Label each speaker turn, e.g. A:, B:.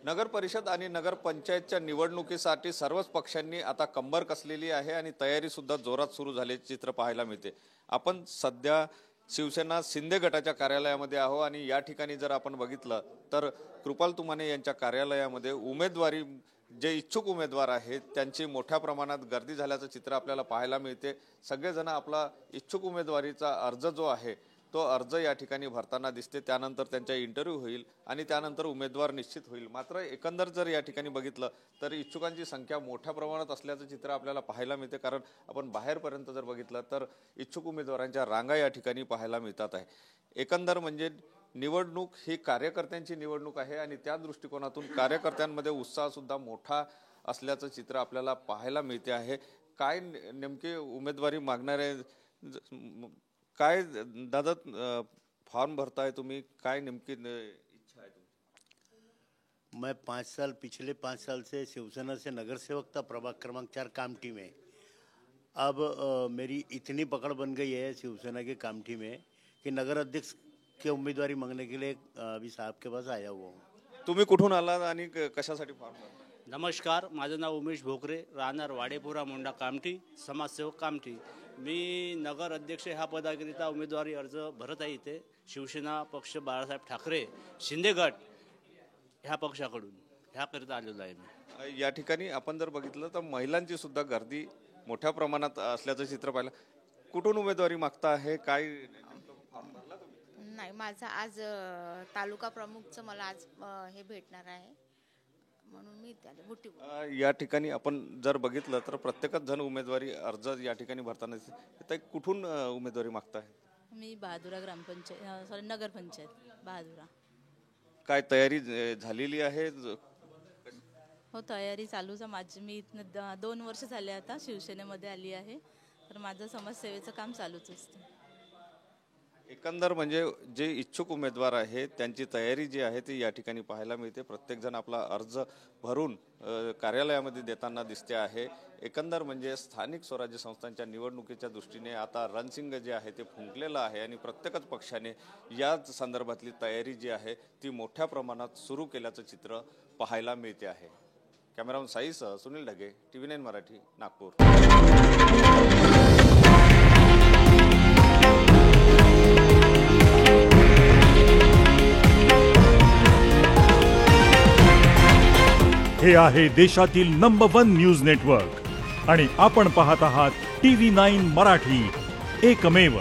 A: नगर परिषद आणि नगर पंचायतच्या निवडणुकीसाठी सर्वच पक्षांनी आता कंबर कसलेली आहे आणि तयारी सुद्धा जोरात सुरू झाल्याचे चित्र पाहायला मिळते। आपण सध्या शिवसेना शिंदे गटाच्या कार्यालयामध्ये आहो आणि या ठिकाणी जर आपण बघितलं तर कृपाल तुमाने यांच्या कार्यालयामध्ये उमेदवारी जे इच्छुक उमेदवार आहेत त्यांची मोठ्या प्रमाणात गर्दी झाल्याचं चित्र आपल्याला पाहायला मिळते। सगळेजण आपला इच्छुक उमेदवारीचा अर्ज जो आहे तो अर्ज या ठिकाणी भरताना दिसते। त्यानंतर त्यांचा इंटरव्ह्यू होईल आणि त्यानंतर उमेदवार निश्चित होईल। मात्र एकंदर जर या ठिकाणी बघितलं तर इच्छुकांची संख्या मोठ्या प्रमाणात असल्याचं चित्र आपल्याला पाहायला मिळते। कारण आपण बाहेरपर्यंत जर बघितलं तर इच्छुक उमेदवारांच्या रांगा या ठिकाणी पाहायला मिळतात आहे। एकंदर म्हणजे निवडणूक ही कार्यकर्त्यांची निवडणूक आहे आणि त्या दृष्टिकोनातून कार्यकर्त्यांमध्ये उत्साह सुद्धा मोठा असल्याचं चित्र आपल्याला पाहायला मिळते आहे। काय नेमके उमेदवारी मागणारे काय दादा फॉर्म भरताय तुम्ही, काय नेमकी इच्छा है तुमची?
B: मैं पिछले 5 साल से शिवसेना से नगर सेवक था, प्रभाग क्रमांक 4 कामठी में। अब मेरी इतनी पकड़ बन गई है शिवसेना के कामठी में कि नगर अध्यक्ष की उम्मीदवारी मांगने के लिए अभी साहब के पास आया हुआ हूँ।
A: तुम्ही कुठून आलात आणि कशासाठी फॉर्म भरता?
C: नमस्कार, माझं नाव उमेश भोकरे, राहणार वाडेपुरा मोंडा कामठी, समाजसेवक कामठी। मी नगर अध्यक्ष ह्या पदाकरिता उमेदवारी अर्ज भरत आहे। इथे शिवसेना पक्ष बाळासाहेब ठाकरे शिंदे गट ह्या पक्षाकडून ह्याकरिता आलेलो आहे मी।
A: या ठिकाणी आपण जर बघितलं तर महिलांची सुद्धा गर्दी मोठ्या प्रमाणात असल्याचं चित्र पाहिलं। कुठून उमेदवारी मागता आहे, काय फॉर्म भरला तुम्ही?
D: नाही, माझा आज तालुका प्रमुखचं मला आज हे भेटणार आहे म्हणून मी त्याला बुटी।
A: या ठिकाणी आपण जर बघितलं तर प्रत्येकच जण उमेदवारी अर्ज या ठिकाणी भरताना दिसते। कुठून उमेदवारी मागताय?
E: मी बहादुरा ग्रामपंचायत नगर पंचायत बहादुरा।
A: काय तयारी झालेली आहे?
E: हो, तयारी चालूच आहे माझी। मी 2 वर्ष झाले आता शिवसेनेमध्ये आली आहे, तर माझं समाजसेवेचं काम चालूच असतं।
A: एकंदर म्हणजे जे इच्छुक उमेदवार आहेत त्यांची तयारी जी आहे ती या ठिकाणी पाहायला मिळते। प्रत्येकजण आपला अर्ज भरून कार्यालयामध्ये देताना दिसते आहे। एकंदर म्हणजे स्थानिक स्वराज्य संस्थांच्या निवडणुकीच्या दृष्टीने आता रणसिंग जे आहे ते फुंकलेलं आहे आणि प्रत्येकच पक्षाने या संदर्भातली तयारी जी आहे ती मोठ्या प्रमाणात सुरू केल्याचं चित्र पाहायला मिळते आहे। कॅमेरामन साईसह सुनील ढगे, TV9 मराठी, नागपूर।
F: हे आहे देशातील नंबर 1 न्यूज नेटवर्क आणि आपण पाहत आहात TV9 मराठी, एकमेव।